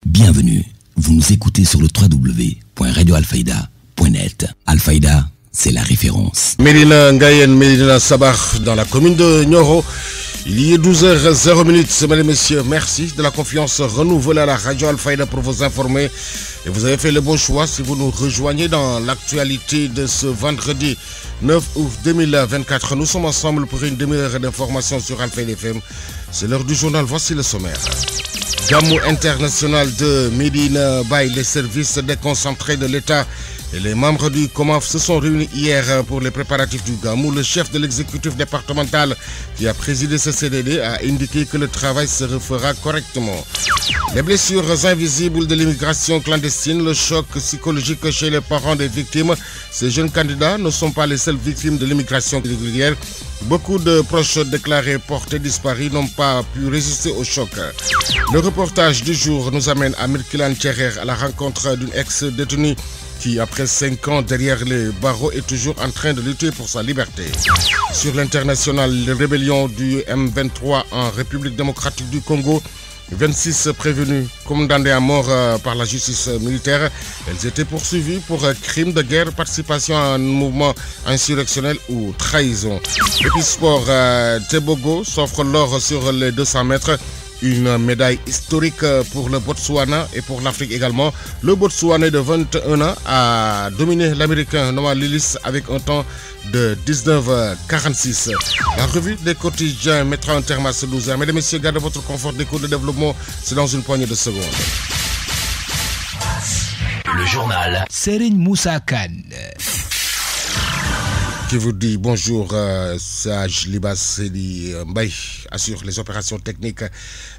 Bienvenue, vous nous écoutez sur le www.radioalfayda.net. Alfayda, c'est la référence. Médina Ngayen, Médina Sabah, dans la commune de Nioro. Il y est 12h00, mesdames et messieurs. Merci de la confiance renouvelée à la radio Alfayda pour vous informer. Et vous avez fait le bon choix si vous nous rejoignez dans l'actualité de ce vendredi 9 août 2024. Nous sommes ensemble pour une demi-heure d'information sur Alfayda FM. C'est l'heure du journal, voici le sommaire. Gamou international de Médina Baye, les services déconcentrés de l'État et les membres du COMAF se sont réunis hier pour les préparatifs du Gamou. Le chef de l'exécutif départemental qui a présidé ce CDD a indiqué que le travail se refera correctement. Les blessures invisibles de l'immigration clandestine, le choc psychologique chez les parents des victimes. Ces jeunes candidats ne sont pas les seules victimes de l'immigration irrégulière. Beaucoup de proches déclarés portés disparus n'ont pas pu résister au choc. Le reportage du jour nous amène à Mirkilan Tcherer à la rencontre d'une ex-détenue qui, après 5 ans derrière les barreaux, est toujours en train de lutter pour sa liberté. Sur l'international, les rébellions du M23 en République démocratique du Congo, 26 prévenus condamnés à mort par la justice militaire. Elles étaient poursuivies pour crimes de guerre, participation à un mouvement insurrectionnel ou trahison. Et puis sport, Tebogo s'offre l'or sur les 200 mètres. Une médaille historique pour le Botswana et pour l'Afrique également. Le Botswana de 21 ans a dominé l'Américain Noah Lillis avec un temps de 19,46. La revue des quotidiens mettra un terme à ce 12h. Mesdames et messieurs, gardez votre confort d'écoute de développement. C'est dans une poignée de secondes. Le journal Serigne Moussa Kane. Qui vous dit bonjour, Sage Libas Sedi Mbaye assure les opérations techniques.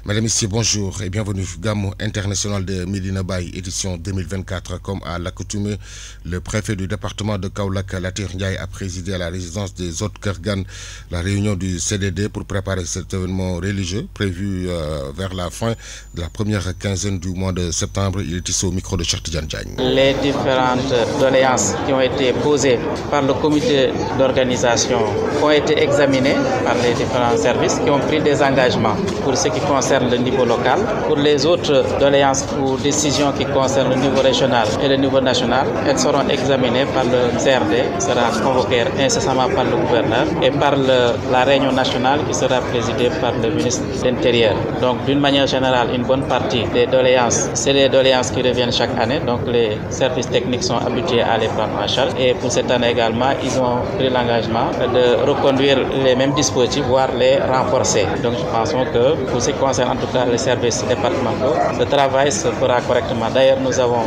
Mesdames et messieurs, bonjour et bienvenue. Gamou international de Médina Baye, édition 2024. Comme à l'accoutumée, le préfet du département de Kaolack, Latir Ndiaye, a présidé à la résidence des hôtes Kergan la réunion du CDD pour préparer cet événement religieux prévu vers la fin de la première quinzaine du mois de septembre. Il est ici au micro de Cheikh Tidiane Diagne. Les différentes doléances qui ont été posées par le comité d'organisation ont été examinées par les différents services qui ont pris des engagements pour ce qui concerne le niveau local. Pour les autres doléances ou décisions qui concernent le niveau régional et le niveau national, elles seront examinées par le CRD, sera convoqué incessamment par le gouverneur et par la réunion nationale qui sera présidée par le ministre de l'Intérieur. Donc d'une manière générale, une bonne partie des doléances, c'est les doléances qui reviennent chaque année. Donc les services techniques sont habitués à les prendre en charge. Et pour cette année également, ils ont pris l'engagement de reconduire les mêmes dispositifs, voire les renforcer. Donc je pense que pour ce qui concerne en tout cas les services départementaux, le travail se fera correctement. D'ailleurs, nous avons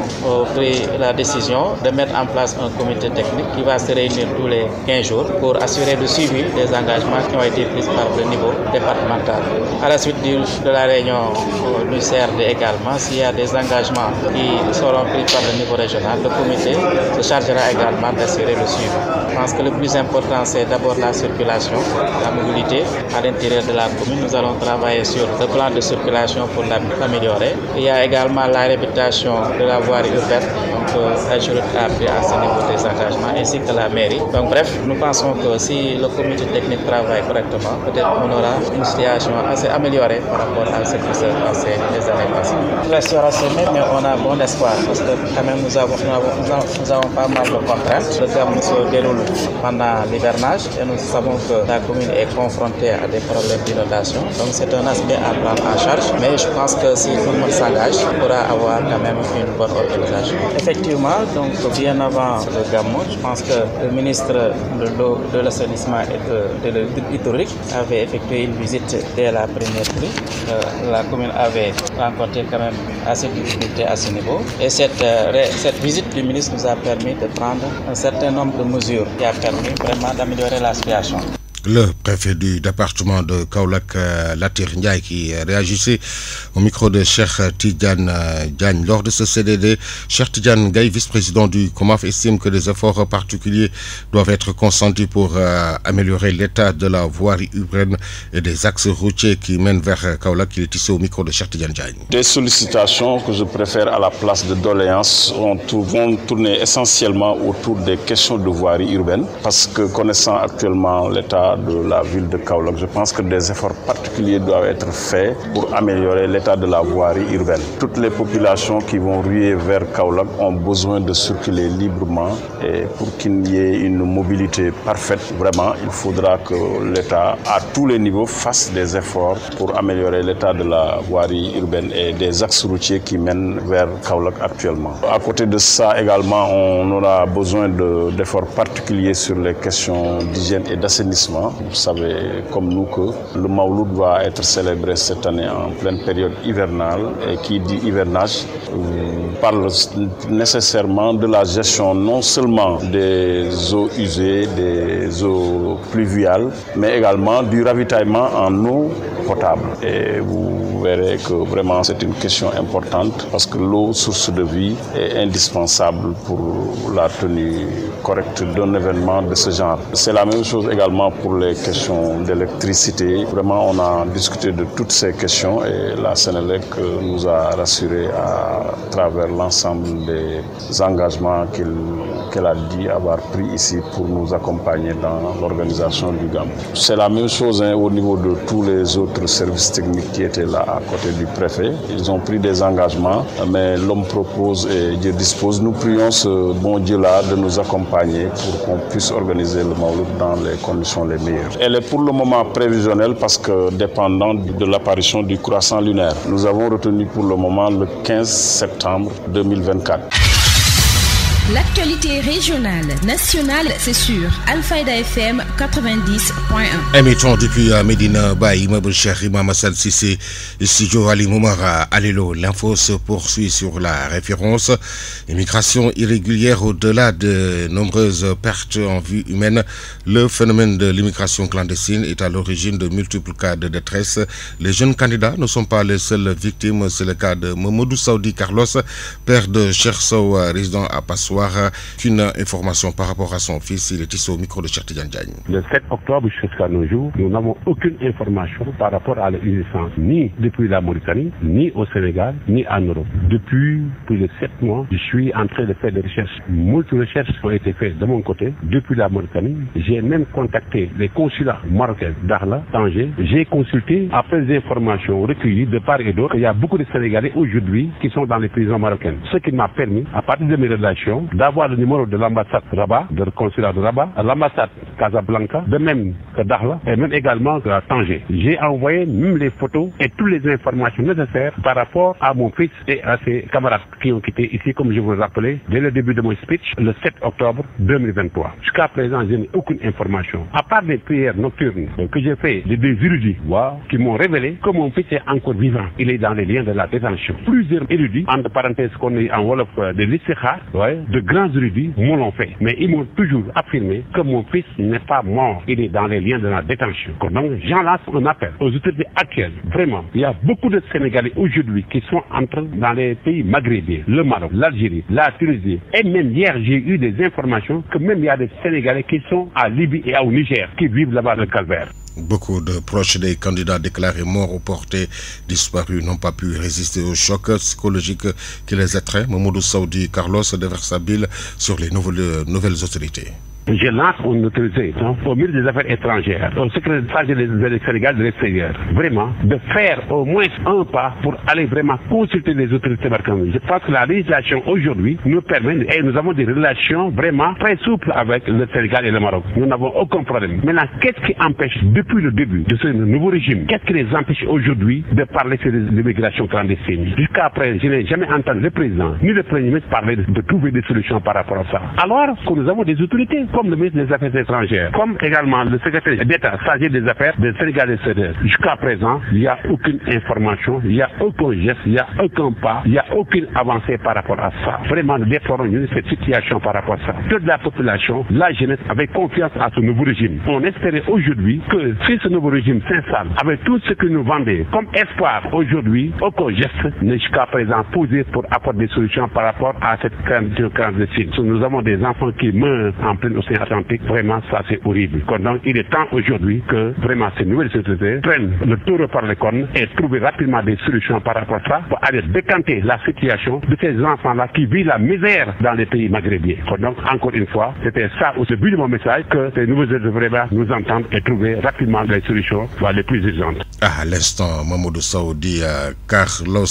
pris la décision de mettre en place un comité technique qui va se réunir tous les 15 jours pour assurer le suivi des engagements qui ont été pris par le niveau départemental. À la suite de la réunion du CRD également, s'il y a des engagements qui seront pris par le niveau régional, le comité se chargera également d'assurer le suivi. Je pense que le plus important, c'est d'abord la circulation, la mobilité à l'intérieur de la commune. Nous allons travailler sur le plan de circulation pour l'améliorer. Il y a également la réhabilitation de la voirie urbaine. Donc, la jury a pris à ce niveau des engagements, ainsi que la mairie. Donc, bref, nous pensons que si le comité technique travaille correctement, peut-être on aura une situation assez améliorée par rapport à ce qui s'est passé les années passées. La sera semée, mais on a bon espoir parce que quand même nous avons pas mal de contraintes. Le Gamou se déroule pendant l'hivernage et nous savons que la commune est confrontée à des problèmes d'inondation. Donc c'est un aspect à prendre en charge. Mais je pense que si tout le monde s'engage, on pourra avoir quand même une bonne organisation. Effectivement, donc bien avant le Gamou, je pense que le ministre de l'eau, de l'assainissement et de l'hydraulique avait effectué une visite dès la première pluie. La commune avait rencontré quand même assez de difficultés à ce niveau. Et cette visite du ministre nous a permis de prendre un certain nombre de mesures qui a permis vraiment d'améliorer la situation. Le préfet du département de Kaolack, Latir Ndiaye, qui réagissait au micro de Cheikh Tidiane Diagne. Lors de ce CDD, Cheikh Tidiane Diagne, vice-président du COMAF, estime que des efforts particuliers doivent être consentis pour améliorer l'état de la voirie urbaine et des axes routiers qui mènent vers Kaolack. Il est ici au micro de Cheikh Tidiane Diagne. Des sollicitations que je préfère à la place de doléances vont tourner essentiellement autour des questions de voirie urbaine, parce que connaissant actuellement l'état l'État de la ville de Kaolack. Je pense que des efforts particuliers doivent être faits pour améliorer l'état de la voirie urbaine. Toutes les populations qui vont ruer vers Kaolack ont besoin de circuler librement et pour qu'il y ait une mobilité parfaite, vraiment, il faudra que l'État, à tous les niveaux, fasse des efforts pour améliorer l'état de la voirie urbaine et des axes routiers qui mènent vers Kaolack actuellement. À côté de ça également, on aura besoin d'efforts particuliers sur les questions d'hygiène et d'assainissement. Vous savez, comme nous, que le Mawlud va être célébré cette année en pleine période hivernale et qui dit hivernage parle nécessairement de la gestion non seulement des eaux usées, des eaux pluviales, mais également du ravitaillement en eau potable. Et vous verrez que vraiment c'est une question importante parce que l'eau, source de vie, est indispensable pour la tenue correcte d'un événement de ce genre. C'est la même chose également pour les questions d'électricité. Vraiment, on a discuté de toutes ces questions et la Sénélec nous a rassurés à travers l'ensemble des engagements qu'elle a dit avoir pris ici pour nous accompagner dans l'organisation du GAM. C'est la même chose au niveau de tous les autres services techniques qui étaient là à côté du préfet. Ils ont pris des engagements, mais l'homme propose et Dieu dispose. Nous prions ce bon Dieu-là de nous accompagner pour qu'on puisse organiser le Mawlud dans les conditions les meilleures. Elle est pour le moment prévisionnelle parce que dépendant de l'apparition du croissant lunaire. Nous avons retenu pour le moment le 15 septembre 2024. L'actualité régionale, nationale, c'est sur Alfayda FM 90.1. Émettons depuis Medina Baye, immeuble Cheikh Imam Hassan Cissé, studio Ali Moumara, Alélo. L'info se poursuit sur la référence. Immigration irrégulière au-delà de nombreuses pertes en vie humaine. Le phénomène de l'immigration clandestine est à l'origine de multiples cas de détresse. Les jeunes candidats ne sont pas les seules victimes. C'est le cas de Mamadou Saoudi Carlos, père de Cheikh Sow, résident à Passoir. Une information par rapport à son fils, il est ici au micro de Cheikh Tidiane Diagne. Le 7 octobre jusqu'à nos jours, nous n'avons aucune information par rapport à l'existence ni depuis la Mauritanie, ni au Sénégal, ni en Europe. Depuis plus de 7 mois, je suis en train de faire des recherches. Multiples recherches ont été faites de mon côté depuis la Mauritanie. J'ai même contacté les consulats marocains d'Arla, Tanger. J'ai consulté après des informations recueillies de part et d'autre. Il y a beaucoup de Sénégalais aujourd'hui qui sont dans les prisons marocaines. Ce qui m'a permis, à partir de mes relations, d'avoir le numéro de l'ambassade Rabat, de consulat de Rabat, l'ambassade Casablanca, de même que Dakhla, et même également que Tanger. J'ai envoyé même les photos et toutes les informations nécessaires par rapport à mon fils et à ses camarades qui ont quitté ici, comme je vous le rappelais, dès le début de mon speech, le 7 octobre 2023. Jusqu'à présent, je n'ai aucune information. À part des prières nocturnes que j'ai fait de des érudits qui m'ont révélé que mon fils est encore vivant. Il est dans les liens de la détention. Plusieurs érudits, entre parenthèses qu'on est en Wolof, de l'Istikhar, de grands érudits me l'ont fait. Mais ils m'ont toujours affirmé que mon fils n'est pas mort. Il est dans les liens de la détention. Donc, j'en lance un appel aux autorités actuelles. Vraiment, il y a beaucoup de Sénégalais aujourd'hui qui sont entrés dans les pays maghrébiens, le Maroc, l'Algérie, la Tunisie. Et même hier, j'ai eu des informations que même il y a des Sénégalais qui sont à Libye et au Niger, qui vivent là-bas le calvaire. Beaucoup de proches des candidats déclarés morts ou portés disparus n'ont pas pu résister au choc psychologique qui les étreint. Mamadou Saoudi Carlos déverse sa bile sur les nouvelles autorités. Je lance une autorité au ministre des Affaires étrangères, au secrétaire des Sénégal de l'extérieur, vraiment, de faire au moins un pas pour aller vraiment consulter les autorités marocaines. Je pense que la législation aujourd'hui nous permet, et nous avons des relations vraiment très souples avec le Sénégal et le Maroc. Nous n'avons aucun problème. Maintenant, qu'est-ce qui empêche, depuis le début de ce nouveau régime, qu'est-ce qui les empêche aujourd'hui de parler sur l'immigration clandestine? Jusqu'à présent, je n'ai jamais entendu le président ni le Premier ministre parler de trouver des solutions par rapport à ça. Alors que nous avons des autorités, comme le ministre des Affaires étrangères, comme également le secrétaire d'État chargé des affaires du Sénégal et du Sénégal. Jusqu'à présent, il n'y a aucune information, il n'y a aucun geste, il n'y a aucun pas, il n'y a aucune avancée par rapport à ça. Vraiment, nous déplorons cette situation par rapport à ça. Toute la population, la jeunesse, avait confiance à ce nouveau régime. On espérait aujourd'hui que si ce nouveau régime s'installe, avec tout ce que nous vendons comme espoir aujourd'hui, aucun geste n'est jusqu'à présent posé pour apporter des solutions par rapport à cette candidature clandestine. Nous avons des enfants qui meurent en pleine l'océan Atlantique, vraiment ça c'est horrible. Donc il est temps aujourd'hui que vraiment ces nouvelles sociétés prennent le taureau par les cornes et trouvent rapidement des solutions par rapport à ça pour aller décanter la situation de ces enfants-là qui vivent la misère dans les pays maghrébiens. Donc encore une fois, c'était ça au début de mon message, que ces nouvelles sociétés vraiment nous entendent et trouver rapidement les solutions les plus urgentes. À l'instant, Mamadou Saoudi Carlos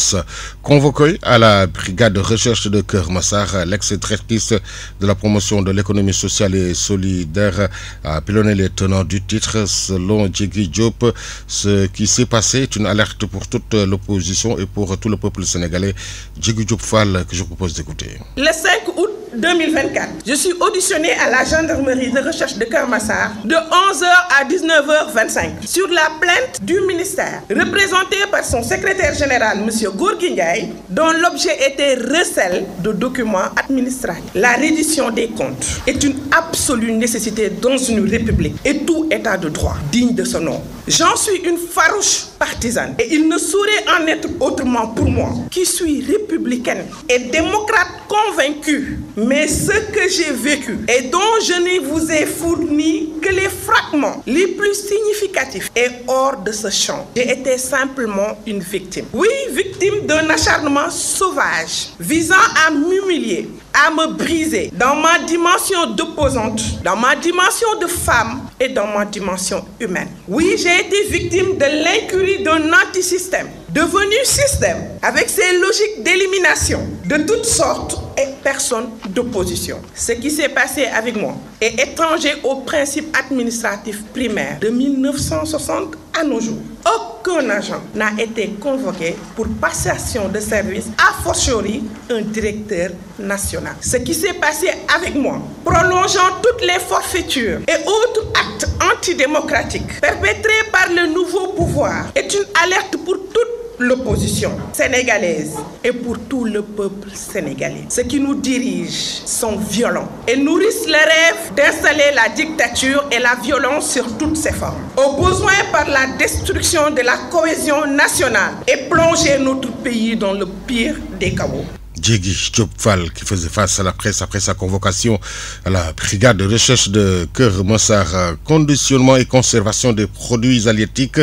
convoqué à la brigade de recherche de Keur Massar, l'ex-directrice de la promotion de l'économie sociale et solidaire, a pilonné les tenants du titre. Selon Djigui Diop, ce qui s'est passé est une alerte pour toute l'opposition et pour tout le peuple sénégalais. Djigui Diop Fall, que je propose d'écouter. Le 5 août 2024, je suis auditionné à la gendarmerie de recherche de Keur Massar de 11h à 19h25 sur la plainte du ministère, représentée par son secrétaire général, M. Gorgui Ndiaye, dont l'objet était recel de documents administratifs. La reddition des comptes est une absolue nécessité dans une république et tout état de droit digne de ce nom. J'en suis une farouche partisane et il ne saurait en être autrement pour moi, qui suis républicaine et démocrate convaincue. Mais ce que j'ai vécu et dont je ne vous ai fourni que les fragments les plus significatifs est hors de ce champ. J'ai été simplement une victime. Oui, victime d'un acharnement sauvage visant à m'humilier, à me briser dans ma dimension d'opposante, dans ma dimension de femme et dans ma dimension humaine. Oui, j'ai été victime de l'incurie d'un antisystème, devenu système, avec ses logiques d'élimination de toutes sortes et personnes d'opposition. Ce qui s'est passé avec moi est étranger aux principes administratifs primaires de 1960 à nos jours. Aucun agent n'a été convoqué pour passation de service, a fortiori un directeur national. Ce qui s'est passé avec moi, prolongeant toutes les forfaitures et autres actes antidémocratiques perpétrés par le nouveau pouvoir, est une alerte pour toute l'opposition sénégalaise et pour tout le peuple sénégalais. Ceux qui nous dirigent sont violents et nourrissent le rêve d'installer la dictature et la violence sur toutes ses formes, au besoin par la destruction de la cohésion nationale et plonger notre pays dans le pire des chaos. Djigui Diop Fall, qui faisait face à la presse après sa convocation à la brigade de recherche de Keur Massar. Conditionnement et conservation des produits halieutiques.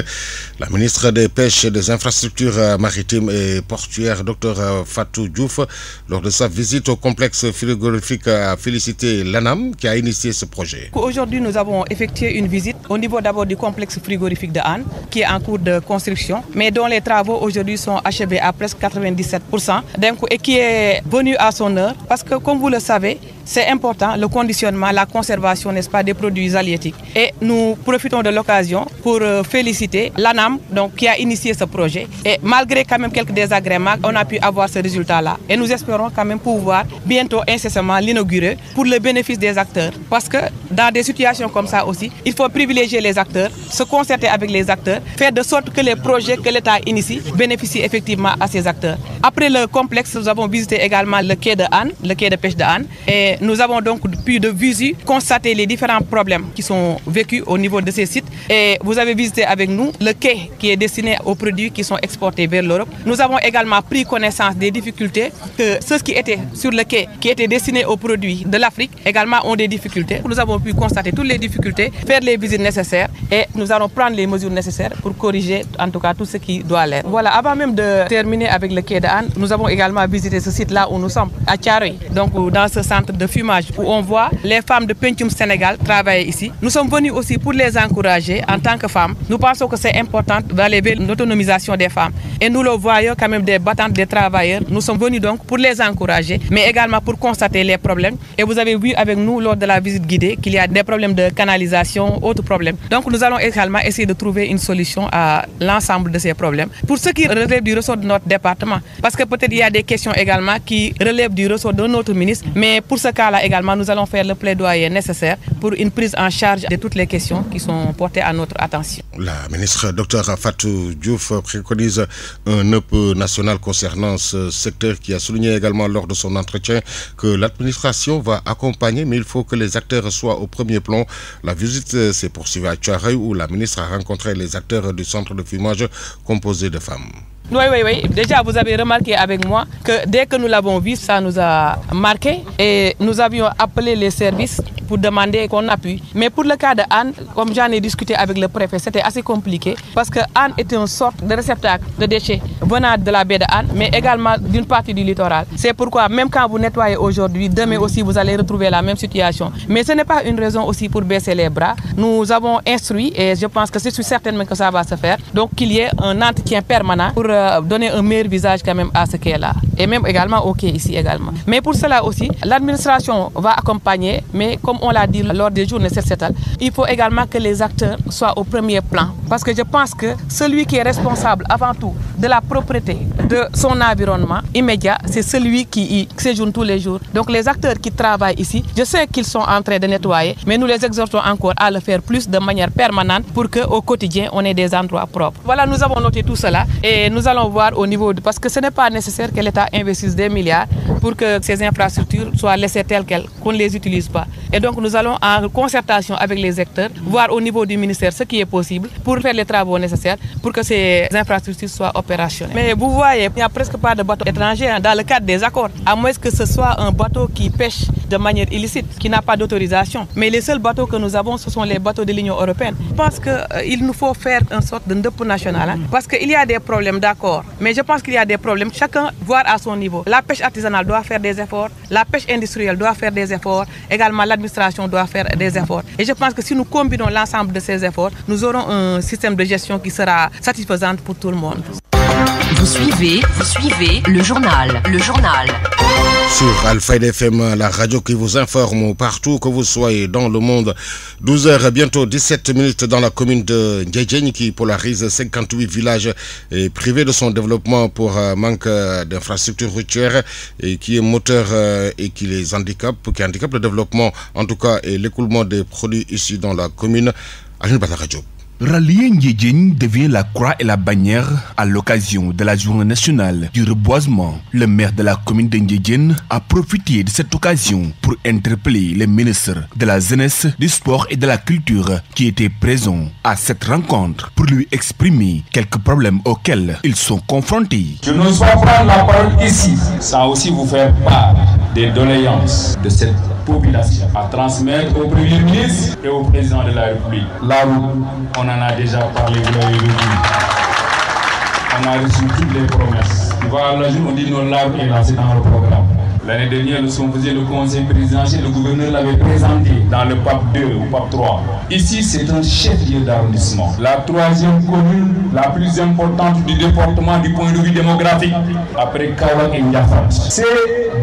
La ministre des Pêches et des Infrastructures maritimes et portuaires, Dr Fatou Diouf, lors de sa visite au complexe frigorifique, a félicité l'ANAM qui a initié ce projet. Aujourd'hui, nous avons effectué une visite au niveau d'abord du complexe frigorifique de Hann, qui est en cours de construction, mais dont les travaux aujourd'hui sont achevés à presque 97%, et qui est venu à son heure, parce que comme vous le savez, c'est important le conditionnement, la conservation, n'est-ce pas, des produits halieutiques. Et nous profitons de l'occasion pour féliciter l'ANAM, donc, qui a initié ce projet. Et malgré quand même quelques désagréments, on a pu avoir ce résultat-là. Et nous espérons quand même pouvoir bientôt incessamment l'inaugurer pour le bénéfice des acteurs. Parce que dans des situations comme ça aussi, il faut privilégier les acteurs, se concerter avec les acteurs, faire de sorte que les projets que l'État initie bénéficient effectivement à ces acteurs. Après le complexe, nous avons visité également le quai de Hann, le quai de pêche de Hann. Et nous avons donc pu de visu constater les différents problèmes qui sont vécus au niveau de ces sites. Et vous avez visité avec nous le quai qui est destiné aux produits qui sont exportés vers l'Europe. Nous avons également pris connaissance des difficultés que ceux qui étaient sur le quai, qui étaient destinés aux produits de l'Afrique, également ont des difficultés. Nous avons pu constater toutes les difficultés, faire les visites nécessaires et nous allons prendre les mesures nécessaires pour corriger en tout cas tout ce qui doit l'être. Voilà, avant même de terminer avec le quai de Hann, nous avons également visité ce site-là où nous sommes, à Thiaroye, donc dans ce centre de fumage où on voit les femmes de Pencum Sénégal travailler ici. Nous sommes venus aussi pour les encourager en tant que femmes. Nous pensons que c'est important d'aller vers l'autonomisation des femmes. Et nous le voyons quand même des battantes, des travailleurs. Nous sommes venus donc pour les encourager, mais également pour constater les problèmes. Et vous avez vu avec nous lors de la visite guidée qu'il y a des problèmes de canalisation, autres problèmes. Donc nous allons également essayer de trouver une solution à l'ensemble de ces problèmes. Pour ce qui relève du ressort de notre département, parce que peut-être il y a des questions également qui relèvent du ressort de notre ministre, mais pour ce cas-là également, nous allons faire le plaidoyer nécessaire pour une prise en charge de toutes les questions qui sont portées à notre attention. La ministre Dr Fatou Diouf préconise un EP national concernant ce secteur, qui a souligné également lors de son entretien que l'administration va accompagner, mais il faut que les acteurs soient au premier plan. La visite s'est poursuivie à Thiaroye où la ministre a rencontré les acteurs du centre de fumage composé de femmes. Oui. Déjà, vous avez remarqué avec moi que dès que nous l'avons vu, ça nous a marqué et nous avions appelé les services pour demander qu'on appuie. Mais pour le cas de Anne, comme j'en ai discuté avec le préfet, c'était assez compliqué parce que Anne était une sorte de réceptacle de déchets venant de la baie de Anne, mais également d'une partie du littoral. C'est pourquoi même quand vous nettoyez aujourd'hui, demain aussi vous allez retrouver la même situation. Mais ce n'est pas une raison aussi pour baisser les bras. Nous avons instruit et je pense que c'est certainement que ça va se faire. Donc qu'il y ait un entretien permanent pour donner un meilleur visage quand même à ce qui est là. Et même également au quai ici également. Mais pour cela aussi, l'administration va accompagner, mais comme on l'a dit lors des journées Set-Setal, il faut également que les acteurs soient au premier plan. Parce que je pense que celui qui est responsable avant tout de la propreté de son environnement immédiat, c'est celui qui y séjourne tous les jours. Donc les acteurs qui travaillent ici, je sais qu'ils sont en train de nettoyer, mais nous les exhortons encore à le faire plus de manière permanente pour qu'au quotidien, on ait des endroits propres. Voilà, nous avons noté tout cela et nous allons voir au niveau parce que ce n'est pas nécessaire que l'État investisse des milliards pour que ces infrastructures soient laissées telles quelles, qu'on ne les utilise pas. Et donc nous allons en concertation avec les acteurs, voir au niveau du ministère ce qui est possible pour faire les travaux nécessaires pour que ces infrastructures soient opérationnelles. Mais vous voyez, il n'y a presque pas de bateaux étrangers dans le cadre des accords, à moins que ce soit un bateau qui pêche de manière illicite, qui n'a pas d'autorisation. Mais les seuls bateaux que nous avons, ce sont les bateaux de l'Union européenne. Je pense qu'il nous faut faire une sorte de ndep national, parce qu'il y a des problèmes d'accord, mais je pense qu'il y a des problèmes, chacun voir à son niveau. La pêche artisanale doit faire des efforts, la pêche industrielle doit faire des efforts, également l'administration doit faire des efforts. Et je pense que si nous combinons l'ensemble de ces efforts, nous aurons un système de gestion qui sera satisfaisant pour tout le monde. Vous suivez le journal. Sur Alfayda FM, la radio qui vous informe partout que vous soyez dans le monde. 12h, bientôt 17 minutes dans la commune de Ndjedjeng qui polarise 58 villages et privés de son développement pour manque d'infrastructures routières et qui est moteur et qui les handicape, qui handicape le développement en tout cas et l'écoulement des produits ici dans la commune. Aline Badara Diop. Rallier Ndjedjeng devient la croix et la bannière à l'occasion de la journée nationale du reboisement. Le maire de la commune de Ndjedjeng a profité de cette occasion pour interpeller les ministres de la jeunesse, du sport et de la culture qui étaient présents à cette rencontre pour lui exprimer quelques problèmes auxquels ils sont confrontés. Je n'ose pas prendre la parole ici sans aussi vous faire part des doléances de cette population à transmettre au Premier ministre et au Président de la République. Là où on en a déjà parlé, vous l'avez vu. On a reçu toutes les promesses. Voilà, on dit non, l'arbre est lancé dans le programme. L'année dernière, nous sommes faisait le conseil présidentiel, le gouverneur l'avait présenté dans le PAP 2 ou PAP 3. Ici, c'est un chef-lieu d'arrondissement. La troisième commune la plus importante du département du point de vue démographique, après Kaolack et Ndiafat. Ces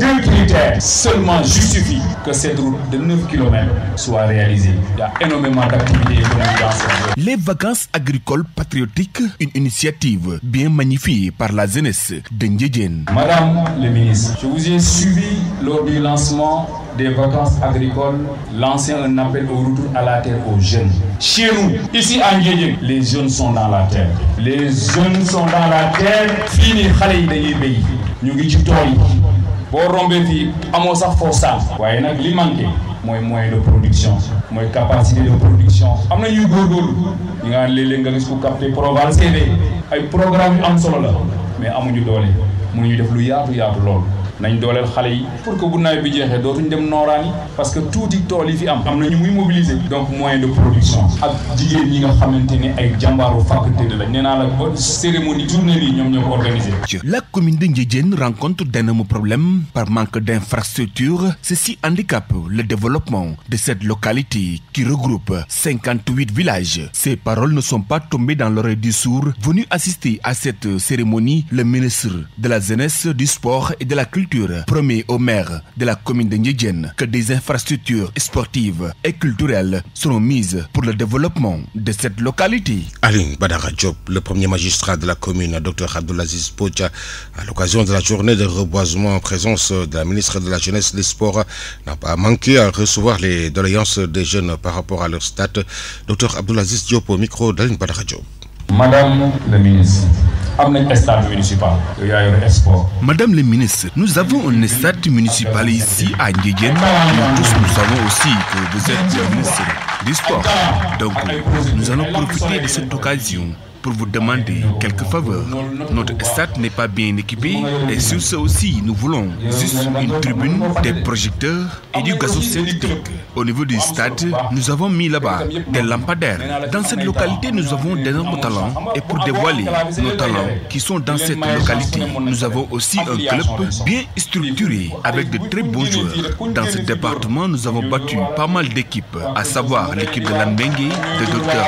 deux critères seulement justifient que cette route de 9 km soit réalisée. Il y a énormément d'activités économiques dans cette zone. Les vacances agricoles patriotiques, une initiative bien magnifiée par la jeunesse de Ndjedjeng. Madame le ministre, je vous ai suivi lors du lancement des vacances agricoles, lancer un appel au retour à la terre aux jeunes. Chez nous, ici à Ndjedjeng, les jeunes sont dans la terre. Les jeunes sont dans la terre. Fini xalé dañuy béy. Ñu ngi ci tool yi. Bo rombé fi amo sax forçat. Waye nak li manqué moy moyen de production, moy capacité de production. Amna ñuy gorgolu. Ñi nga lélé nga gis ko capter Proval CV ay programme yu am solo la mais amuñu doole. Mënuñu def lu yaatu lool. nañ dooleel xale yi pour que bu nawet bi jeexee dootuñ dem nooraani parce que tuuti tool yi fi am na ñu muy mobiliser donc moyen de production ak jigéen ñi nga xamante ne ay jàmbaaru faculté la nee naa la cérémonie journée bi ñoom ñoo ko organisé. La commune de Ndjedjeng rencontre d'énormes problèmes par manque d'infrastructures. Ceci handicape le développement de cette localité qui regroupe 58 villages. Ces paroles ne sont pas tombées dans l'oreille du sourd. Venu assister à cette cérémonie, le ministre de la Jeunesse, du Sport et de la Culture promet au maire de la commune de Ndjedjeng que des infrastructures sportives et culturelles seront mises pour le développement de cette localité. Aline Badara Diop, le premier magistrat de la commune, Dr Abdoulaziz Pocha, à l'occasion de la journée de reboisement en présence de la ministre de la Jeunesse et des Sports, n'a pas manqué à recevoir les doléances des jeunes par rapport à leur stade. Dr Abdoulaziz Diop au micro d'Aline Badara Diop. Madame le ministre, Madame le ministre, nous avons un stade municipal ici à Ndjedjeng. Nous savons aussi que vous êtes le ministre du sport. Donc, nous allons profiter de cette occasion pour vous demander quelques faveurs. Notre stade n'est pas bien équipé et sur ce aussi, nous voulons juste une tribune, des projecteurs et du gazon synthétique. Au niveau du stade, nous avons mis là-bas des lampadaires. Dans cette localité, nous avons d'énormes talents et pour dévoiler nos talents qui sont dans cette localité, nous avons aussi un club bien structuré avec de très bons joueurs. Dans ce département, nous avons battu pas mal d'équipes, à savoir l'équipe de Landengue, de Dr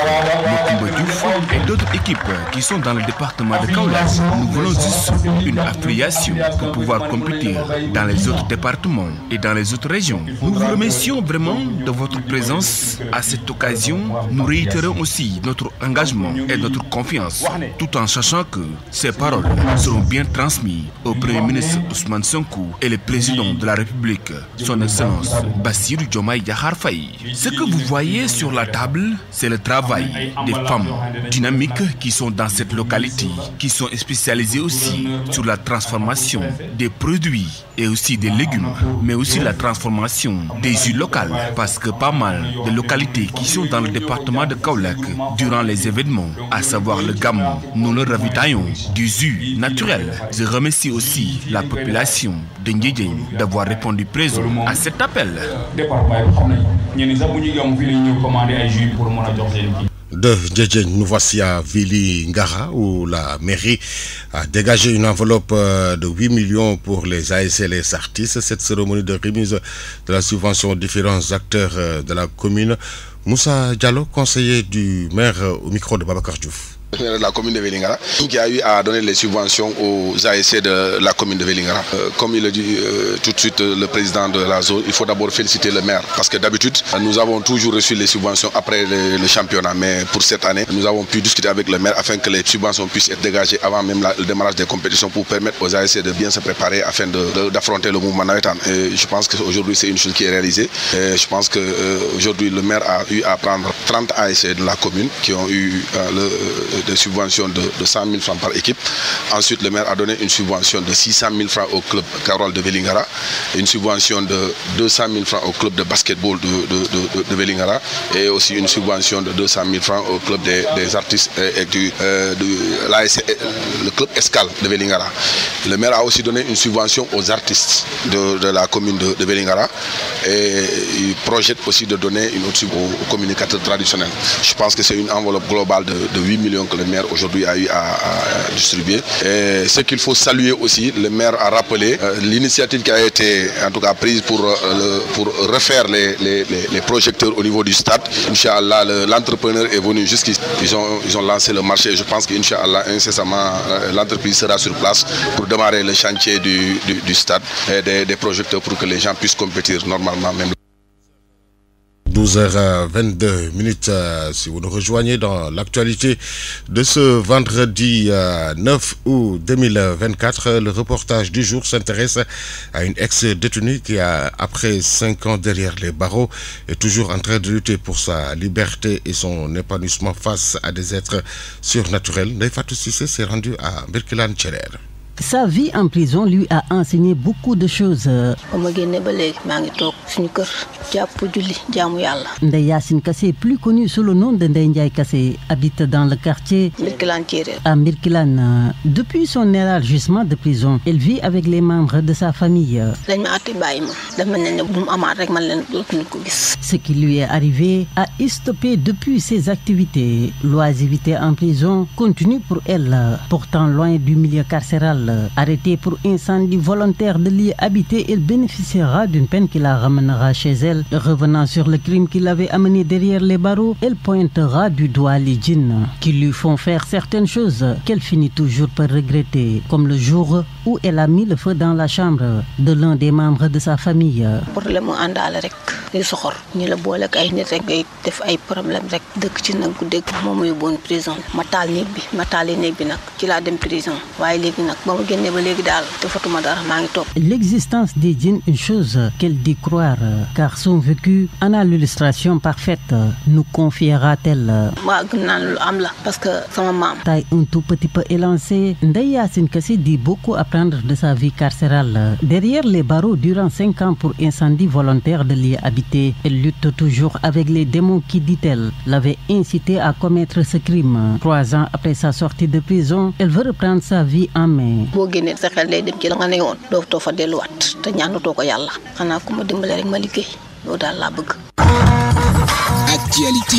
Mokumba Diouf et d'autres équipes qui sont dans le département de Kaolack. Nous voulons juste une affiliation pour pouvoir compétir dans les autres départements et dans les autres régions. Nous vous remercions vraiment de votre présence à cette occasion. Nous réitérons aussi notre engagement et notre confiance, tout en sachant que ces paroles seront bien transmises au Premier ministre Ousmane Sonko et le président de la République, son Excellence Bassirou Diomaye Diakhar Faye. Ce que vous voyez sur la table, c'est le travail des femmes dynamiques qui sont dans cette localité, qui sont spécialisées aussi sur la transformation des produits et aussi des légumes, mais aussi la transformation des jus locaux, parce que pas mal de localités qui sont dans le département de Kaolack, durant les événements, à savoir le Gamou, nous le ravitaillons du jus naturel. Je remercie aussi la population de Ndiédiène d'avoir répondu présent à cet appel. De Djedjen, nous voici à Vili Ngara où la mairie a dégagé une enveloppe de 8 millions pour les ASC et les artistes. Cette cérémonie de remise de la subvention aux différents acteurs de la commune. Moussa Diallo, conseiller du maire au micro de Babacar Diouf. De la commune de Vélingara qui a eu à donner les subventions aux ASC de la commune de Vélingara. Comme il le dit tout de suite le président de la zone, il faut d'abord féliciter le maire parce que d'habitude nous avons toujours reçu les subventions après le championnat, mais pour cette année nous avons pu discuter avec le maire afin que les subventions puissent être dégagées avant même le démarrage des compétitions pour permettre aux ASC de bien se préparer afin d'affronter le mouvement navétane. Je pense qu'aujourd'hui c'est une chose qui est réalisée. Je pense qu'aujourd'hui le maire a eu à prendre 30 ASC de la commune qui ont eu des subventions de 100 000 francs par équipe. Ensuite, le maire a donné une subvention de 600 000 francs au club Carole de Vélingara, une subvention de 200 000 francs au club de basketball de Vélingara et aussi une subvention de 200 000 francs au club des artistes et le club Escale de Vélingara. Le maire a aussi donné une subvention aux artistes de la commune de Vélingara et il projette aussi de donner une autre subvention aux communicateurs traditionnels. Je pense que c'est une enveloppe globale de 8 millions que le maire aujourd'hui a eu à distribuer. Et ce qu'il faut saluer aussi, le maire a rappelé l'initiative qui a été en tout cas prise pour refaire les projecteurs au niveau du stade. Inch'Allah, l'entrepreneur est venu jusqu'ici. Ils ont lancé le marché et je pense qu'Inch'Allah, incessamment, l'entreprise sera sur place pour démarrer le chantier du stade et des projecteurs pour que les gens puissent compétir normalement même. 12h22, si vous nous rejoignez dans l'actualité de ce vendredi 9 août 2024, le reportage du jour s'intéresse à une ex-détenue qui a, après 5 ans derrière les barreaux, est toujours en train de lutter pour sa liberté et son épanouissement face à des êtres surnaturels. Neifatou Cissé s'est rendu à Birkelane Tcherer. Sa vie en prison lui a enseigné beaucoup de choses. Ndeye Yacine Kassé, plus connu sous le nom de Ndeye Ndiaye Kassé, habite dans le quartier à Birkelane. Depuis son élargissement de prison, elle vit avec les membres de sa famille. Ce qui lui est arrivé a stoppé depuis ses activités. L'oisiveté en prison continue pour elle, pourtant loin du milieu carcéral. Arrêtée pour incendie volontaire de lieu habité, elle bénéficiera d'une peine qui la ramènera chez elle. Revenant sur le crime qui l'avait amené derrière les barreaux, elle pointera du doigt les djinns qui lui font faire certaines choses qu'elle finit toujours par regretter, comme le jour où elle a mis le feu dans la chambre de l'un des membres de sa famille. L'existence des djinns, une chose qu'elle dit croire, car son vécu en a l'illustration parfaite, nous confiera-t-elle. Taille un tout petit peu élancée, Ndeye Yacine Kassé dit beaucoup apprendre de sa vie carcérale. Derrière les barreaux durant 5 ans pour incendie volontaire de lieux habités, elle lutte toujours avec les démons qui, dit-elle, l'avaient incité à commettre ce crime. 3 ans après sa sortie de prison, elle veut reprendre sa vie en main. Actualité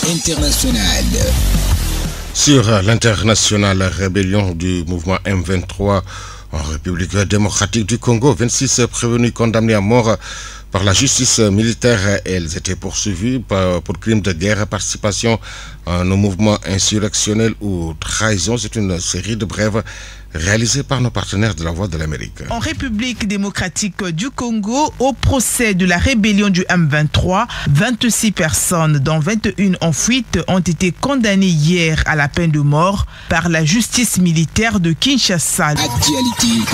internationale. Sur l'internationale rébellion du mouvement M23 en République démocratique du Congo, 26 prévenus condamnés à mort par la justice militaire. Elles étaient poursuivies pour crimes de guerre, participation à un mouvement insurrectionnel ou trahison. C'est une série de brèves réalisées par nos partenaires de la Voix de l'Amérique. En République démocratique du Congo, au procès de la rébellion du M23, 26 personnes, dont 21 en fuite, ont été condamnées hier à la peine de mort par la justice militaire de Kinshasa. Actualité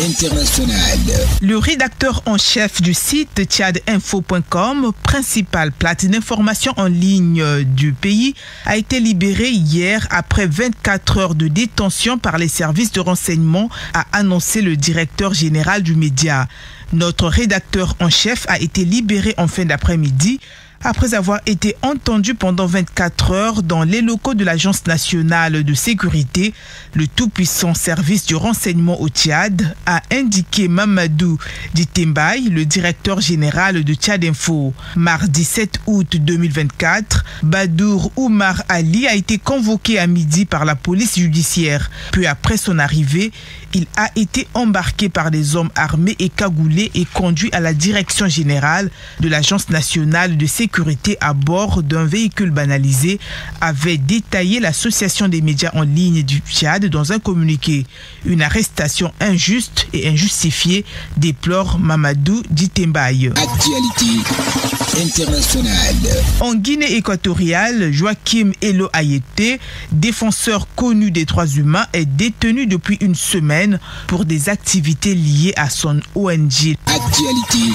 internationale. Le rédacteur en chef du site tchadinfo.com, principale plateforme d'information en ligne du pays, a été libéré hier après 24 heures de détention par les services de renseignement, a annoncé le directeur général du média. Notre rédacteur en chef a été libéré en fin d'après-midi après avoir été entendu pendant 24 heures dans les locaux de l'Agence nationale de sécurité. Le tout-puissant service du renseignement au Tchad, a indiqué Mamadou Ditembaye, le directeur général de Tchadinfo. Mardi 7 août 2024, Badour Oumar Ali a été convoqué à midi par la police judiciaire. Peu après son arrivée, il a été embarqué par des hommes armés et cagoulés et conduit à la direction générale de l'Agence nationale de sécurité à bord d'un véhicule banalisé, avait détaillé l'association des médias en ligne du Tchad dans un communiqué. Une arrestation injuste et injustifiée, déplore Mamadou Ditembaye. Actualité internationale. En Guinée équatoriale, Joachim Elo Ayete, défenseur connu des droits humains, est détenu depuis une semaine pour des activités liées à son ONG. Actualité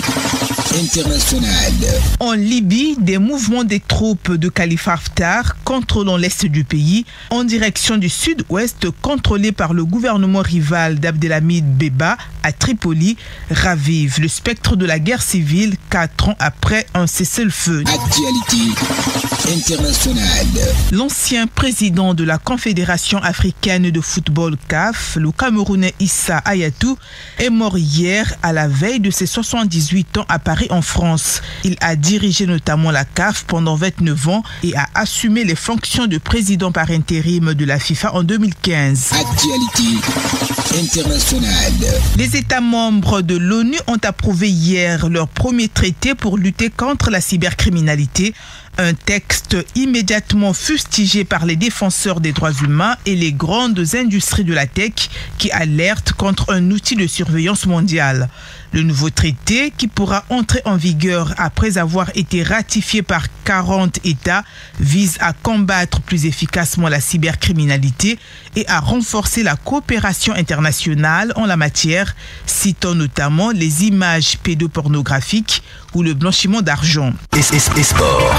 internationale. En Libye, des mouvements des troupes de Khalifa Haftar contrôlant l'est du pays en direction du sud-ouest contrôlé par le gouvernement rival d'Abdelhamid Beba à Tripoli ravivent le spectre de la guerre civile 4 ans après un cessez-le-feu. Actualité internationale. L'ancien président de la Confédération africaine de football CAF, le Camerounais Issa Hayatou, est mort hier à la veille de ses 78 ans à Paris en France. Il a dirigé notamment la CAF pendant 29 ans et a assumé les fonctions de président par intérim de la FIFA en 2015. Actualité internationale. Les États membres de l'ONU ont approuvé hier leur premier traité pour lutter contre la cybercriminalité. Un texte immédiatement fustigé par les défenseurs des droits humains et les grandes industries de la tech qui alertent contre un outil de surveillance mondiale. Le nouveau traité, qui pourra entrer en vigueur après avoir été ratifié par 40 États, vise à combattre plus efficacement la cybercriminalité et à renforcer la coopération internationale en la matière, citant notamment les images pédopornographiques ou le blanchiment d'argent. Et sport.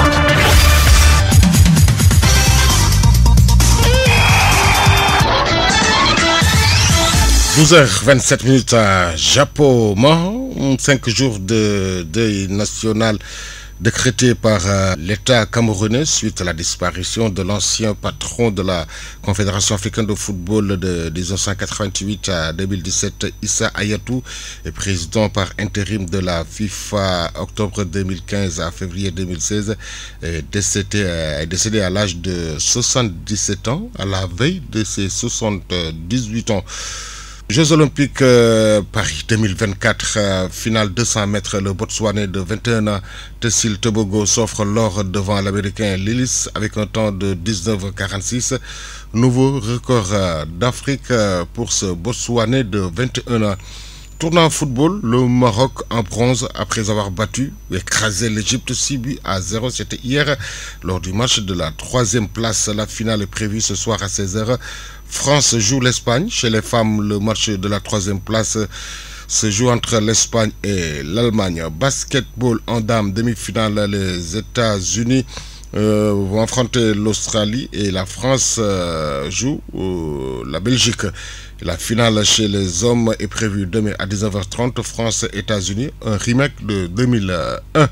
– 12h27 à Japoma, 5 jours de deuil national décrété par l'État camerounais suite à la disparition de l'ancien patron de la Confédération africaine de football de 1988 à 2017, Issa Hayatou, et président par intérim de la FIFA octobre 2015 à février 2016, est décédé à l'âge de 77 ans, à la veille de ses 78 ans. Jeux Olympiques Paris 2024, finale 200 mètres, le Botswanais de 21 ans, Tessil Tebogo, s'offre l'or devant l'Américain Lillis avec un temps de 19,46. Nouveau record d'Afrique pour ce Botswanais de 21 ans. Tournant football, le Maroc en bronze après avoir écrasé l'Égypte 6-0. C'était hier lors du match de la 3e place. La finale est prévue ce soir à 16h. France joue l'Espagne. Chez les femmes, le match de la 3e place se joue entre l'Espagne et l'Allemagne. Basketball en dames, demi-finale, les États-Unis vont affronter l'Australie et la France joue la Belgique. La finale chez les hommes est prévue demain à 19h30, France-États-Unis, un remake de 2001.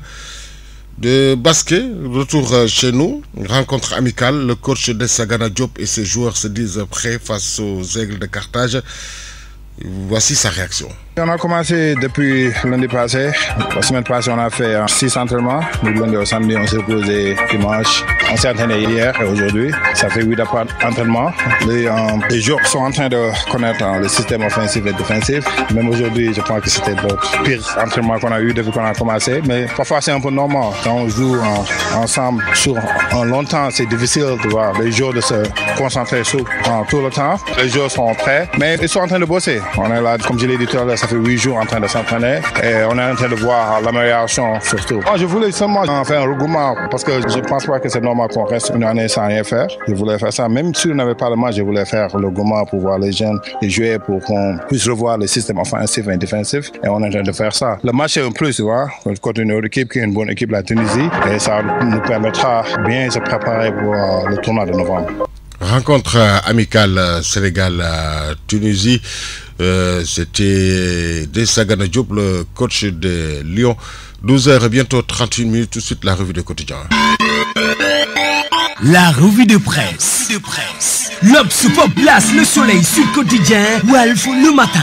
De basket, retour chez nous, rencontre amicale, le coach Dessagana Diop et ses joueurs se disent prêts face aux Aigles de Carthage. Voici sa réaction. On a commencé depuis lundi passé. La semaine passée, on a fait 6 entraînements. Du lundi au samedi, on s'est reposé dimanche. On s'est entraîné hier et aujourd'hui. Ça fait 8 entraînements. Les joueurs sont en train de connaître le système offensif et défensif. Même aujourd'hui, je pense que c'était le pire entraînement qu'on a eu depuis qu'on a commencé. Mais parfois, c'est un peu normal. Quand on joue ensemble sur un long temps, c'est difficile de voir les joueurs de se concentrer sur tout le temps. Les joueurs sont prêts, mais ils sont en train de bosser. On est là, comme je l'ai dit tout à l'heure, ça fait 8 jours en train de s'entraîner et on est en train de voir l'amélioration surtout. Moi, je voulais seulement faire un regroupement parce que je ne pense pas que c'est normal qu'on reste une année sans rien faire. Je voulais faire ça. Même si on n'avait pas le match, je voulais faire le regroupement pour voir les jeunes les jouer, pour qu'on puisse revoir le système offensif et défensif. Et on est en train de faire ça. Le match est un plus, tu vois, contre une autre équipe qui est une bonne équipe, la Tunisie. Et ça nous permettra bien de se préparer pour le tournoi de novembre. Rencontre amicale Sénégal-Tunisie. C'était Dessagana Diop, le coach de Lyon. 12h, bientôt 31 minutes. Tout de suite, la revue de quotidien. La revue de presse. L'Obs place le soleil sur le quotidien. Walf le matin.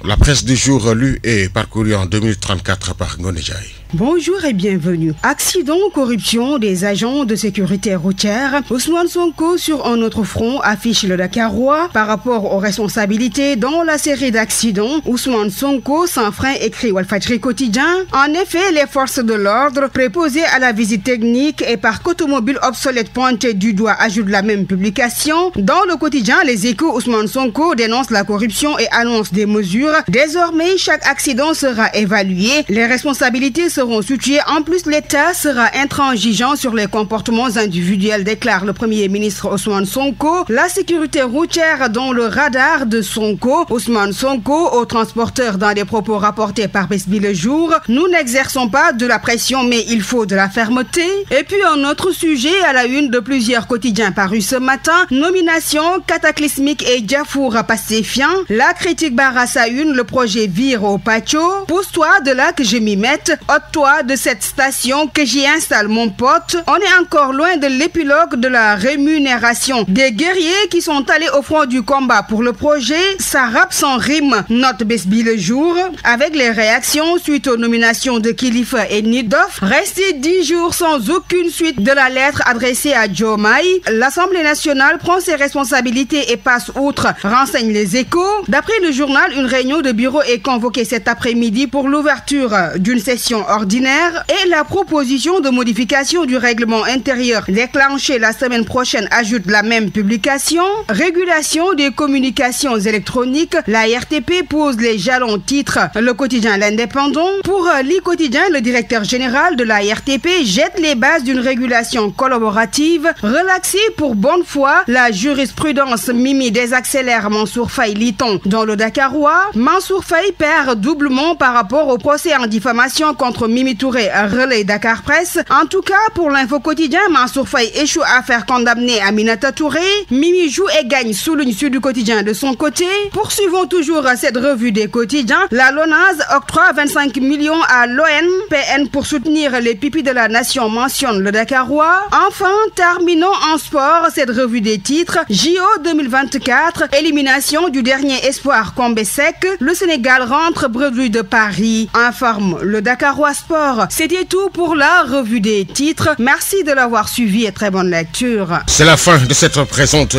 La presse du jour lue et parcourue en 2034 par Ngonejaï. Bonjour et bienvenue. Accident, corruption des agents de sécurité routière. Ousmane Sonko sur un autre front affiche le Dakarois par rapport aux responsabilités dans la série d'accidents. Ousmane Sonko sans frein écrit Walfadjri quotidien. En effet, les forces de l'ordre préposées à la visite technique et par automobile obsolète pointée du doigt ajoutent la même publication. Dans le quotidien, les Échos, Ousmane Sonko dénonce la corruption et annonce des mesures. Désormais, chaque accident sera évalué. Les responsabilités seront situées. En plus, l'État sera intransigeant sur les comportements individuels, déclare le Premier ministre Ousmane Sonko. La sécurité routière dans le radar de Sonko. Ousmane Sonko aux transporteurs dans des propos rapportés par Besbi Le Jour. Nous n'exerçons pas de la pression, mais il faut de la fermeté. Et puis un autre sujet à la une de plusieurs quotidiens parus ce matin. Nomination cataclysmique et Diafour pacifiant. La critique barre à sa une, le projet vire au patio. Pousse-toi de là que je m'y mette. Ôte-toi de cette station que j'y installe mon pote. On est encore loin de l'épilogue de la rémunération des guerriers qui sont allés au front du combat pour le projet. Ça rappe sans rime, note Besbi Le Jour. Avec les réactions suite aux nominations de Khalifa et Nidoff, resté 10 jours sans aucune suite de la lettre adressée à Diomaye. L'Assemblée nationale prend ses responsabilités et passe outre, renseignent les Échos. D'après le journal, une réunion de bureau est convoquée cet après-midi pour l'ouverture d'une session ordinaire et la proposition de modification du règlement intérieur déclenchée la semaine prochaine ajoute la même publication. Régulation des communications électroniques, la RTP pose les jalons titres. Le quotidien L'Indépendant. Pour l'I-Quotidien, le directeur général de la RTP jette les bases d'une régulation collaborative relaxée pour bonne foi. La jurisprudence Mimi désaccélère Mansour Faye, lit-on dans le Dakarois. Mansour Faye perd doublement par rapport au procès en diffamation contre Mimi Touré, relais Dakar Presse. En tout cas, pour l'Info Quotidien, Mansour Faye échoue à faire condamner Aminata Touré. Mimi joue et gagne, souligne Sud Quotidien de son côté. Poursuivons toujours cette revue des quotidiens. La LONASE octroie 25 millions à l'ONPN pour soutenir les pipis de la nation, mentionne le Dakarois. Enfin, terminons en sport cette revue des titres. JO 2024, élimination du dernier espoir Combé Sec. Le Sénégal rentre bredouille de Paris, informe le Dakarois Sport. C'était tout pour la revue des titres. Merci de l'avoir suivi et très bonne lecture. C'est la fin de cette présente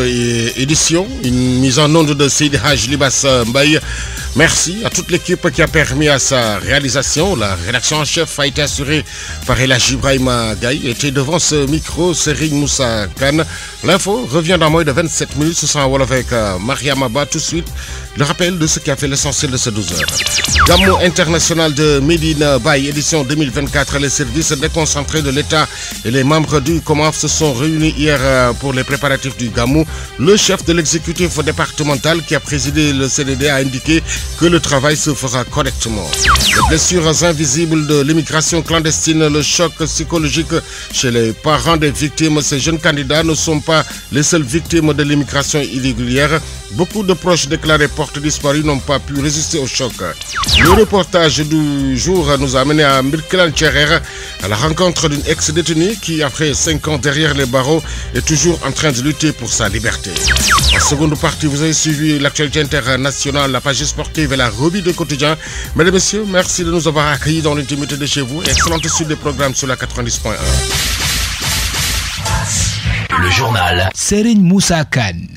édition. Une mise en onde de Sidi Haj Libas Mbaye. Merci à toute l'équipe qui a permis à sa réalisation. La rédaction en chef a été assurée par Elhaj Ibrahima Gaye. Était devant ce micro, Serigne Moussa Khan. L'info revient dans moins de 27 minutes. Ce sera en Wolof avec Mariam Abba tout de suite. Le rappel de ce qui a fait l'essentiel de ces 12 heures. Gamou international de Medina Baye, édition 2024. Les services déconcentrés de l'État et les membres du COMAF se sont réunis hier pour les préparatifs du Gamou. Le chef de l'exécutif départemental qui a présidé le CDD a indiqué que le travail se fera correctement. Les blessures invisibles de l'immigration clandestine, le choc psychologique chez les parents des victimes. Ces jeunes candidats ne sont pas les seules victimes de l'immigration irrégulière. Beaucoup de proches déclarés portes disparues n'ont pas pu résister au choc. Le reportage du jour nous a amené à Mirkelan Tcherer, à la rencontre d'une ex-détenue qui, après 5 ans derrière les barreaux, est toujours en train de lutter pour sa liberté. En seconde partie, vous avez suivi l'actualité internationale, la page sportive et la revue de quotidien. Mesdames et messieurs, merci de nous avoir accueillis dans l'intimité de chez vous et excellente suite des programmes sur la 90.1. Le journal Serigne Moussa Kane.